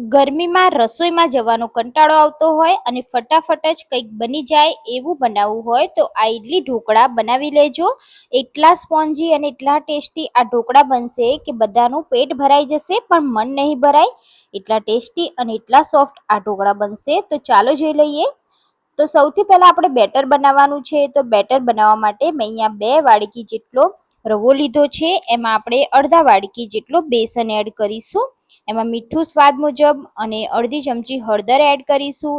ગરમીમાં રસોઈમાં જવાનો કંટાળો આવતો હોય અને ફટાફટ જ કંઈક બની જાય એવું બનાવવું હોય તો આ ઈડલી ઢોકળા બનાવી લેજો. એટલા સ્પોન્જી અને એટલા ટેસ્ટી આ ઢોકળા બનશે કે બધાનું પેટ ભરાઈ જશે પણ મન નહીં ભરાય. એટલા ટેસ્ટી અને એટલા સોફ્ટ આ ઢોકળા બનશે. તો ચાલો જોઈ લઈએ. તો સૌથી પહેલા આપણે બેટર બનાવવાનું છે. તો બેટર બનાવવા માટે મેં અહીંયા 2 વાડકી જેટલો રવો લીધો છે. એમાં આપણે અડધા વાડકી જેટલો બેસન એડ કરીશું. એમાં મીઠું સ્વાદ મુજબ અને અડધી ચમચી હળદર એડ કરીશું.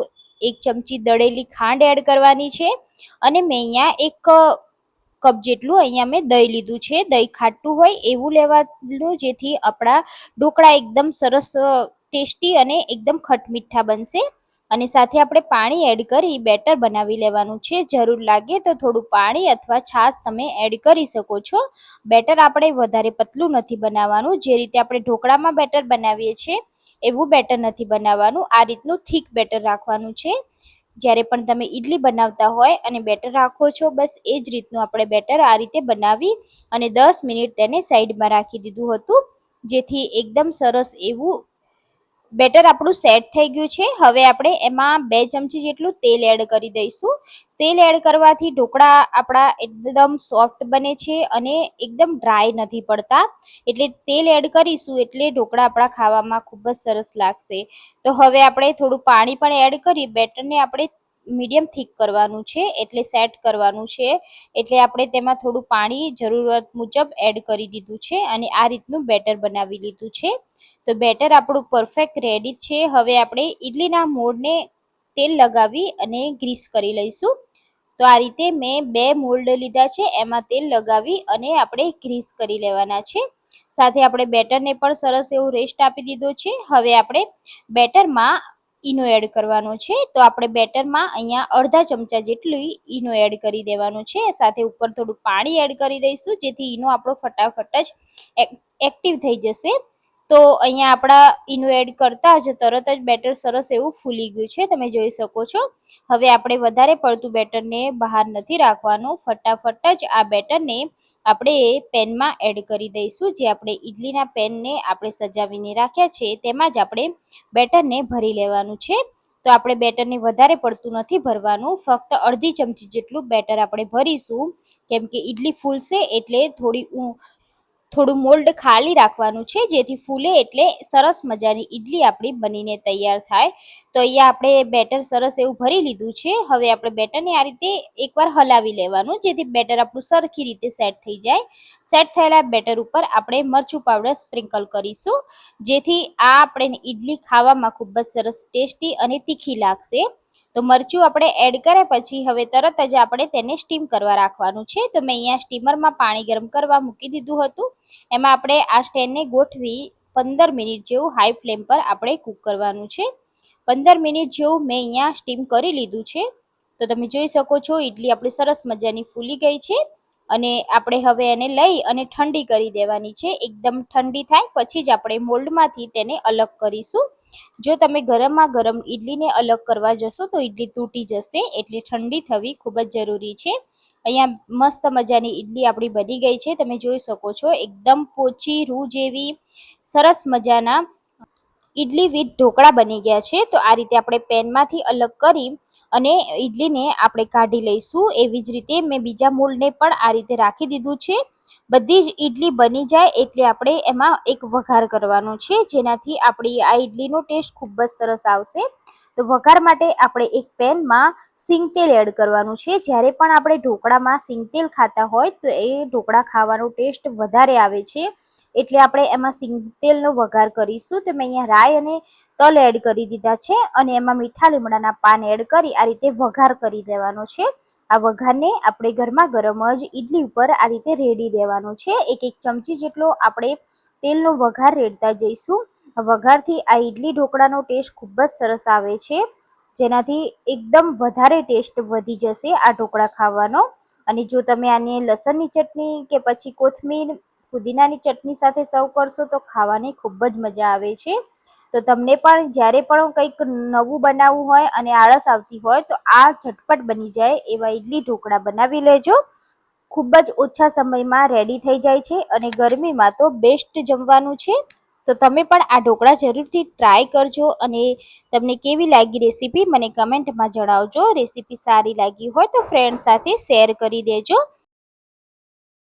1 ચમચી દળેલી ખાંડ એડ કરવાની છે. અને મેં અહીંયા 1 કપ જેટલું અહીંયા મેં દહીં લીધું છે. દહીં ખાટું હોય એવું લેવાનું જેથી આપણા ઢોકળા એકદમ સરસ ટેસ્ટી અને એકદમ ખટમીઠા બનશે. અને સાથે આપણે પાણી એડ કરી બેટર બનાવી લેવાનું છે. જરૂર લાગે તો થોડું પાણી અથવા છાશ તમે એડ કરી શકો છો. બેટર આપણે વધારે પતલું નથી બનાવવાનું. જે રીતે આપણે ઢોકળામાં બેટર બનાવીએ છીએ એવું બેટર નથી બનાવવાનું. આ રીતનું થીક બેટર રાખવાનું છે. જ્યારે પણ તમે ઈડલી બનાવતા હોય અને બેટર રાખો છો બસ એ જ રીતનું આપણે બેટર આ રીતે બનાવી અને 10 મિનિટ તેને સાઈડમાં રાખી દીધું હતું, જેથી એકદમ સરસ એવું બેટર આપણું સેટ થઈ ગયું છે. હવે આપણે એમાં 2 ચમચી જેટલું તેલ એડ કરી દઈશું. તેલ એડ કરવાથી ઢોકળા આપણા એકદમ સોફ્ટ બને છે અને એકદમ ડ્રાય નથી પડતા. એટલે તેલ એડ કરીશું એટલે ઢોકળા આપણા ખાવામાં ખૂબ જ સરસ લાગશે. તો હવે આપણે થોડું પાણી પણ એડ કરી બેટરને આપણે મીડિયમ થીક કરવાનું છે, એટલે સેટ કરવાનું છે. એટલે આપણે તેમાં થોડું પાણી જરૂરત મુજબ એડ કરી દીધું છે અને આ રીતનું બેટર બનાવી લીધું છે. તો બેટર આપણું પરફેક્ટ રેડી છે. હવે આપણે ઈડલીના મોલ્ડને તેલ લગાવી અને ગ્રીસ કરી લઈશું. તો આ રીતે મેં 2 મોલ્ડ લીધા છે. એમાં તેલ લગાવી અને આપણે ગ્રીસ કરી લેવાના છે. સાથે આપણે બેટરને પણ સરસ એવું રેસ્ટ આપી દીધો છે. હવે આપણે બેટરમાં ઈનો એડ કરવાનો છે. તો આપણે બેટરમાં અહીંયા અડધા ચમચા જેટલી ઈનો એડ કરી દેવાનું છે. સાથે ઉપર થોડું પાણી એડ કરી દઈશું જેથી ઈનો આપણો ફટાફટ જ એક્ટિવ થઈ જશે. તો અહીંયા આપણા ઈનો એડ કરતા જ તરત જ બેટર સરસ એવું ફૂલી ગયું છે, તમે જોઈ શકો છો. હવે આપણે વધારે પડતું બેટરને બહાર નથી રાખવાનું. ફટાફટ જ આ બેટરને આપણે પેનમાં એડ કરી દઈશું. જે આપણે ઈડલીના પેનને આપણે સજાવીને રાખ્યા છે તેમાં જ આપણે બેટરને ભરી લેવાનું છે. તો આપણે બેટરને વધારે પડતું નથી ભરવાનું, ફક્ત અડધી ચમચી જેટલું બેટર આપણે ભરીશું. કેમ કે ઈડલી ફૂલશે એટલે થોડું મોલ્ડ ખાલી રાખવાનું છે, જેથી ફૂલે એટલે સરસ મજાની ઈડલી આપણી બનીને તૈયાર થાય. તો અહીંયા આપણે બેટર સરસ એવું ભરી લીધું છે. હવે આપણે બેટરને આ રીતે એકવાર હલાવી લેવાનું જેથી બેટર આપણું સરખી રીતે સેટ થઈ જાય. સેટ થયેલા બેટર ઉપર આપણે મરચું પાવડર સ્પ્રિંકલ કરીશું, જેથી આ આપણે ઈડલી ખાવામાં ખૂબ જ સરસ ટેસ્ટી અને તીખી લાગશે. તો મરચું આપણે એડ કર્યા પછી હવે તરત જ આપણે તેને સ્ટીમ કરવા રાખવાનું છે. તો મેં અહીંયા સ્ટીમરમાં પાણી ગરમ કરવા મૂકી દીધું હતું. એમાં આપણે આ સ્ટેન્ડને ગોઠવી 15 મિનિટ જેવું હાઈ ફ્લેમ પર આપણે કૂક કરવાનું છે. 15 મિનિટ જેવું મેં અહીંયા સ્ટીમ કરી લીધું છે. તો તમે જોઈ શકો છો ઈડલી આપણી સરસ મજાની ફૂલી ગઈ છે. અને આપણે હવે એને લઈ અને ઠંડી કરી દેવાની છે. એકદમ ઠંડી થાય પછી જ આપણે મોલ્ડમાંથી તેને અલગ કરીશું. જો તમે ગરમમાં ગરમ ઈડલીને અલગ કરવા જશો તો ઈડલી તૂટી જશે, એટલે ઠંડી થવી ખૂબ જ જરૂરી છે. અહીંયા મસ્ત મજાની ઈડલી આપણી બની ગઈ છે, તમે જોઈ શકો છો. એકદમ પોચી રૂ જેવી સરસ મજાના ઈડલી વિથ ઢોકળા બની ગયા છે. તો આ રીતે આપણે પેનમાંથી અલગ કરી અને ઈડલીને આપણે કાઢી લઈશું. એવી જ રીતે મેં બીજા મોલ્ડને પણ આ રીતે રાખી દીધું છે. બધી જ ઈડલી બની જાય એટલે આપણે એમાં એક વઘાર કરવાનો છે, જેનાથી આપણી આ ઈડલીનો ટેસ્ટ ખૂબ જ સરસ આવશે. તો વઘાર માટે આપણે એક પેનમાં સિંગ તેલ એડ કરવાનું છે. જ્યારે પણ આપણે ઢોકળામાં સિંગ તેલ ખાતા હોય તો એ ઢોકળા ખાવાનો ટેસ્ટ વધારે આવે છે, એટલે આપણે એમાં સિંગ તેલનો વઘાર કરીશું. તો મેં અહીંયા રાઈ અને તલ એડ કરી દીધા છે અને એમાં મીઠા લીમડાના પાન એડ કરી આ રીતે વઘાર કરી દેવાનો છે. આ વઘારને આપણે ગરમા ગરમ જ ઈડલી ઉપર આ રીતે રેડી દેવાનો છે. એક ચમચી જેટલો આપણે તેલનો વઘાર રેડતા જઈશું. વઘારથી આ ઈડલી ઢોકળાનો ટેસ્ટ ખૂબ જ સરસ આવે છે, જેનાથી એકદમ વધારે ટેસ્ટ વધી જશે આ ઢોકળા ખાવાનો. અને જો તમે આને લસણની ચટણી કે પછી કોથમીર ફુદીનાની ચટણી સાથે સર્વ કરશો તો ખાવાની ખૂબ જ મજા આવે છે. તો તમને પણ જ્યારે પણ કંઈક નવું બનાવવું હોય અને આળસ આવતી હોય તો આ ઝટપટ બની જાય એવા ઈડલી ઢોકળા બનાવી લેજો. ખૂબ જ ઓછા સમયમાં રેડી થઈ જાય છે અને ગરમીમાં તો બેસ્ટ જમવાનું છે. તો તમે પણ આ ઢોકળા જરૂરથી ટ્રાય કરજો અને તમને કેવી લાગી રેસીપી મને કમેન્ટમાં જણાવજો. રેસીપી સારી લાગી હોય તો ફ્રેન્ડ સાથે શેર કરી દેજો.